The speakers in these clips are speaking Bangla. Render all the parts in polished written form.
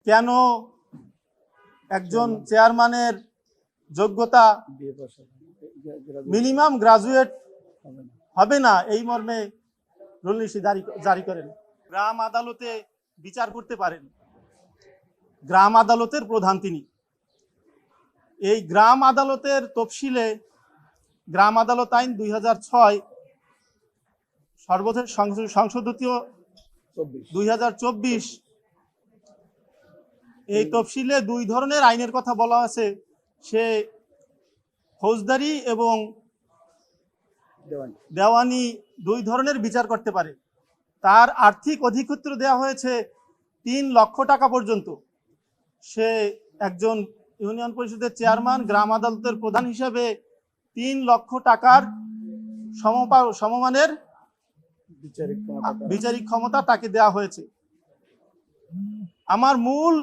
কেন একজন চেয়ারম্যানের যোগ্যতা মিনিমাম গ্রাজুয়েট হবে না এই মর্মে রুল নীতি জারি করেন। গ্রাম আদালতে বিচার করতে পারেন, গ্রাম আদালতের প্রধান তিনি। এই গ্রাম আদালতের তফসিলে গ্রাম আদালত আইন 2006 সর্বশেষ সংশোধিত 2024 এই তফসিলে দুই ধরনের আইনের কথা বলা আছে। সে ফৌজদারি এবং দেওয়ানি দুই ধরনের বিচার করতে পারে। তার আর্থিক অধিক্ষেত্র দেওয়া হয়েছে 3 লক্ষ টাকা পর্যন্ত। সে একজন ইউনিয়ন পরিষদের চেয়ারম্যান, গ্রাম আদালতের প্রধান হিসেবে 3 লক্ষ টাকার সমমানের বিচারিক ক্ষমতা তাকে দেওয়া হয়েছে। আমার মূল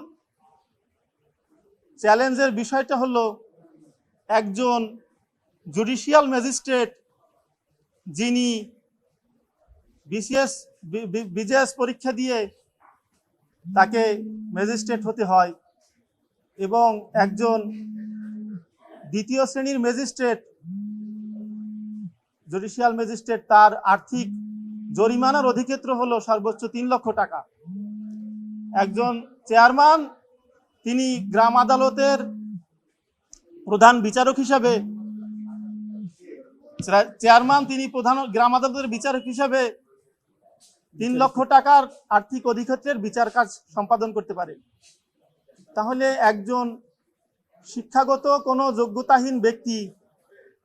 চ্যালেঞ্জের বিষয়টা হলো একজন জুডিশিয়াল ম্যাজিস্ট্রেট যিনি বিজিএস পরীক্ষা দিয়ে তাকে ম্যাজিস্ট্রেট হতে হয় এবং একজন দ্বিতীয় শ্রেণীর ম্যাজিস্ট্রেট জুডিশিয়াল ম্যাজিস্ট্রেট তার আর্থিক জরিমানার অধিক্ষেত্র হলো সর্বোচ্চ 3 লক্ষ টাকা। একজন চেয়ারম্যান তিনি গ্রাম আদালতের প্রধান বিচারক হিসাবে গ্রাম আদালতের বিচারক হিসাবে 3 লক্ষ টাকার আর্থিক অধিক্ষেত্রের বিচার কাজ সম্পাদন করতে পারে। তাহলে একজন শিক্ষাগত কোনো যোগ্যতাহীন ব্যক্তি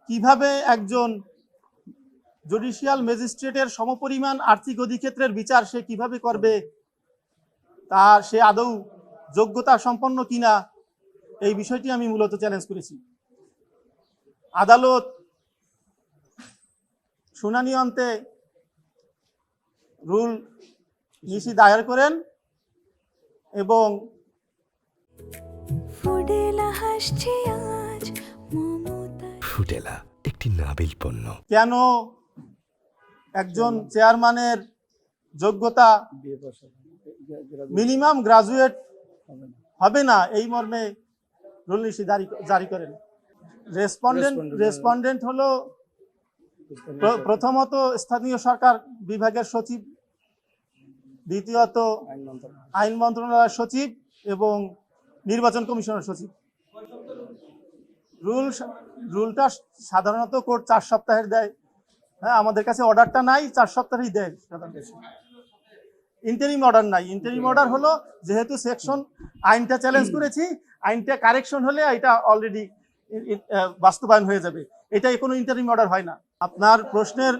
কিভাবে একজন জুডিশিয়াল ম্যাজিস্ট্রেটের সমপরিমাণ আর্থিক অধিক্ষেত্রের বিচার সে কিভাবে করবে, তার সে আদৌ যোগ্যতা সম্পন্ন কিনা, এই বিষয়টি আমি মূলত চ্যালেঞ্জ করেছি। আদালত শুনানি অন্তে রুল নীতি দায়ের করেন এবং ফুডেলা একটি নাবিল পণ্য। কেন একজন চেয়ারম্যানের যোগ্যতা মিনিমাম গ্রাজুয়েট হবে না এই মর্মে রুল নীতি জারি করেন। রেসপন্ডেন্ট হলো প্রথমত স্থানীয় সরকার বিভাগের সচিব, দ্বিতীয়ত আইন মন্ত্রণালয়ের সচিব এবং নির্বাচন কমিশনের সচিব। রুলটা সাধারণত কোর্ট 4 সপ্তাহের দেয়। হ্যাঁ, আমাদের কাছে অর্ডারটা নাই, 4 সপ্তাহেই দেয় সাধারণত। ইন্টারিম অর্ডার নাই। ইন্টারিম অর্ডার হলো যেহেতু সেকশন আইনটা চ্যালেঞ্জ করেছি, আইনটা কারেকশন হলে এটা অলরেডি বাস্তবায়ন হয়ে যাবে। এটাই কোনো ইন্টারিম অর্ডার হয় না। আপনার প্রশ্নের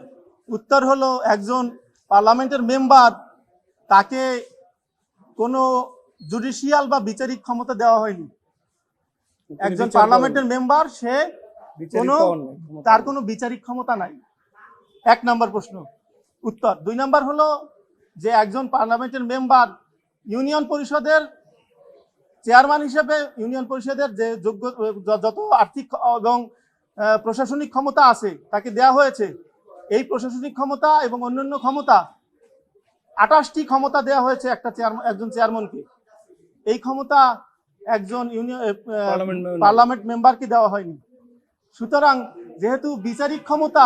উত্তর হলো একজন পার্লামেন্টের মেম্বার তাকে কোনো জুডিশিয়াল বা বিচারিক ক্ষমতা দেওয়া হয়নি। একজন পার্লামেন্টের মেম্বার সে তার কোনো বিচারিক ক্ষমতা নাই। 1 নম্বর প্রশ্ন উত্তর। 2 নম্বর হলো যে একজন পার্লামেন্টের মেম্বার ইউনিয়ন পরিষদের চেয়ারম্যান হিসেবে ইউনিয়ন পরিষদের যে যত আর্থিক এবং প্রশাসনিক ক্ষমতা আছে তাকে দেয়া হয়েছে। এই প্রশাসনিক ক্ষমতা এবং অন্যান্য ক্ষমতা 28টি ক্ষমতা দেওয়া হয়েছে একজন চেয়ারম্যানকে। এই ক্ষমতা একজন পার্লামেন্ট মেম্বারকে দেওয়া হয়নি। সুতরাং যেহেতু বিচারিক ক্ষমতা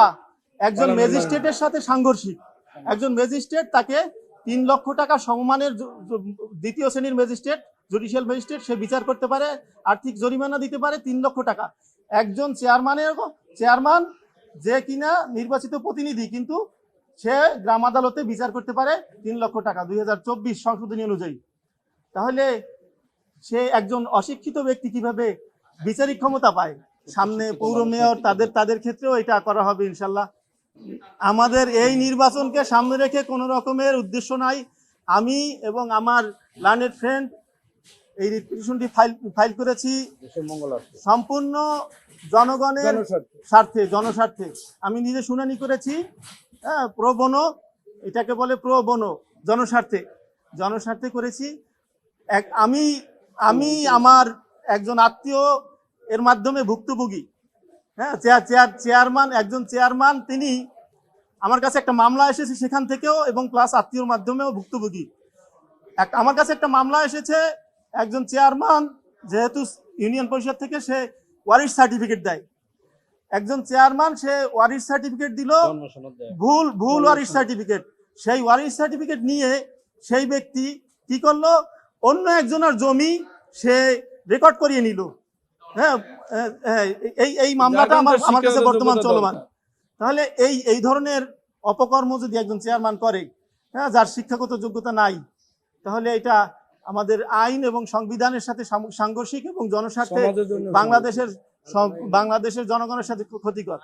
একজন ম্যাজিস্ট্রেটের সাথে সাংঘর্ষিক, একজন ম্যাজিস্ট্রেট তাকে 3 লক্ষ টাকা সমমানের দ্বিতীয় শ্রেণীর ম্যাজিস্ট্রেট জুডিশিয়াল ম্যাজিস্ট্রেট সে বিচার করতে পারে, আর্থিক জরিমানা দিতে পারে 3 লক্ষ টাকা। একজন চেয়ারম্যান যে কিনা নির্বাচিত প্রতিনিধি কিন্তু সে গ্রাম আদালতে বিচার করতে পারে 3 লক্ষ টাকা 2024 সংশোধনী অনুযায়ী। তাহলে সে একজন অশিক্ষিত ব্যক্তি কিভাবে বিচারিক ক্ষমতা পায়? সামনে পৌর মেয়র তাদের ক্ষেত্রেও এটা করা হবে ইনশাল্লাহ। আমাদের এই নির্বাচনকে সামনে রেখে কোনো রকমের উদ্দেশ্য নাই। আমি এবং আমার লার্নেড ফ্রেন্ড এই রিপিটিশনটি ফাইল করেছি সম্পূর্ণ জনগণের স্বার্থে, জনস্বার্থে। আমি নিজে শুনানি করেছি, হ্যাঁ, প্রো বোনো, এটাকে বলে প্রো বোনো, জনস্বার্থে করেছি। আমি আমার একজন আত্মীয় এর মাধ্যমে ভুক্তভোগী। হ্যাঁ, একজন চেয়ারম্যান তিনি আমার কাছে একটা মামলা এসেছে সেখান থেকেও এবং প্লাস আত্মীয়র মাধ্যমেও ভুক্তভোগী। আমার কাছে একটা মামলা এসেছে একজন চেয়ারম্যান যেহেতু ইউনিয়ন পরিষদ থেকে সে ওয়ারিশ সার্টিফিকেট দেয়, একজন চেয়ারম্যান সে ওয়ারিশ সার্টিফিকেট দিল, ভুল ওয়ারিশ সার্টিফিকেট, সেই ওয়ারিশ সার্টিফিকেট নিয়ে সেই ব্যক্তি কি করলো, অন্য একজনের জমি সে রেকর্ড করিয়ে নিল। হ্যাঁ, এই মামলাটা আমার কাছে বর্তমান চলমান। তাহলে এই ধরনের অপকর্ম যদি একজন চেয়ারম্যান করে, হ্যাঁ, যার শিক্ষাগত যোগ্যতা নাই, তাহলে এটা আমাদের আইন এবং সংবিধানের সাথে সাংঘর্ষিক এবং জনস্বার্থে বাংলাদেশের জনগণের সাথে ক্ষতিকর।